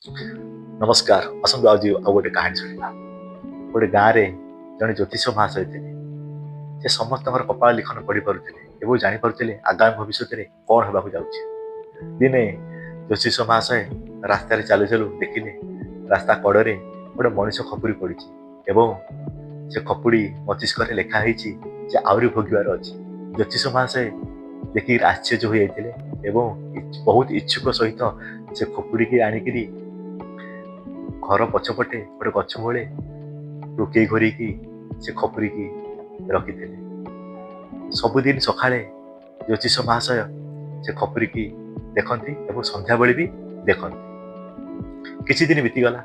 नमस्कार आसतु आज गोटे कहानी शुणा गोटे गाँव में जड़े ज्योतिष महाशय थे से समस्त कपाल लिखन पढ़ी पारे और जापे आगामी भविष्य में कौन होगा जाऊँगी। दिने ज्योतिष महाशय रास्तार चलु चलु देखिले रास्ता कड़े गोटे मनीष खपुरी पड़ी से खपुड़ी मस्तिष्क लिखाई आहरी भोगवार अच्छी। ज्योतिष महाशय देखिए आश्चर्य हो जाते बहुत इच्छुक सहित से खपुड़ी की आनिकी घर पछपटे गोटे गछ मूले टोकई घोरिकी से खपुरी की रखी सबुदिन सकाळे ज्योतिष महाशय से खपुरी की देखती और संध्या बेले भी देखती। किछि दिन बीतीगला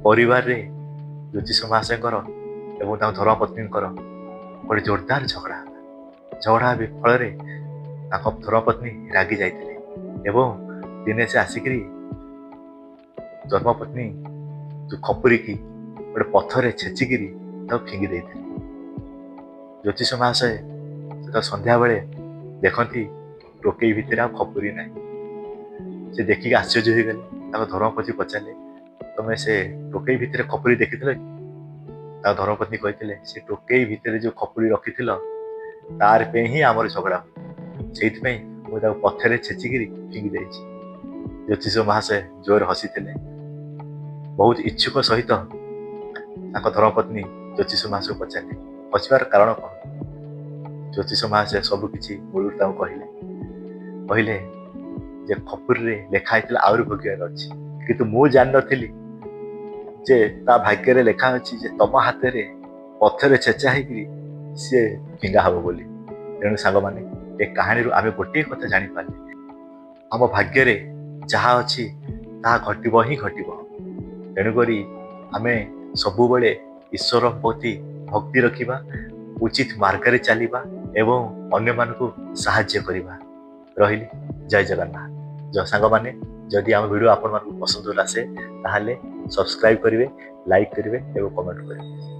परिवार रे ज्योतिष महाशय एवं धर्मपत्नी गोटे जोरदार झगड़ा फल धर्मपत्नी रागी जाते दिने से आसिक धर्मपत्नी जो खपुरी की गोटे पथर छेचिकी फिंगी देते। ज्योतिष महाशय संध्या बेले देखती टोकई भितर आ खपुरी ना से देखिक आश्चर्य हो गले। धर्मपत्नी पचारे तुम्हें से टोकई भितर खपुरी देखी धर्मपत्नी कहते से टोकई भितर जो खपुरी रखी तार पे ही आमर झगड़ा से पथर छेचिकी फिंगी दे। ज्योतिष महाशय जोर हसी बहुत इच्छुक सहित धर्मपत्नी ज्योतिष महाशय पचारे हसबार कारण कौन। ज्योतिष महाशय सबकि मूल कहले जे खपुरी लेखाई आहरी भोगार अच्छी किंतु मु जान नी जे ता भाग्य लेखा अच्छी जे तम हाथ में पथर छेचा हो सी फिंगा हम बोली। तेणु सांग मैंने ए कहानी आम गोटे कथा जापारे आम भाग्य जहा अच्छी ता घटब ही घटब। तेणुक आम सबु बड़े ईश्वर प्रति भक्ति रखिबा उचित मार्ग चलवा एवं अन्य मानकु साहाय्य करवा। रही जय जगन्नाथ। जो सांग मैंने जदि आम वीडियो आपण मानकु पसंद आसे ताहले सब्सक्राइब करेंगे, लाइक करेंगे और कमेंट करेंगे।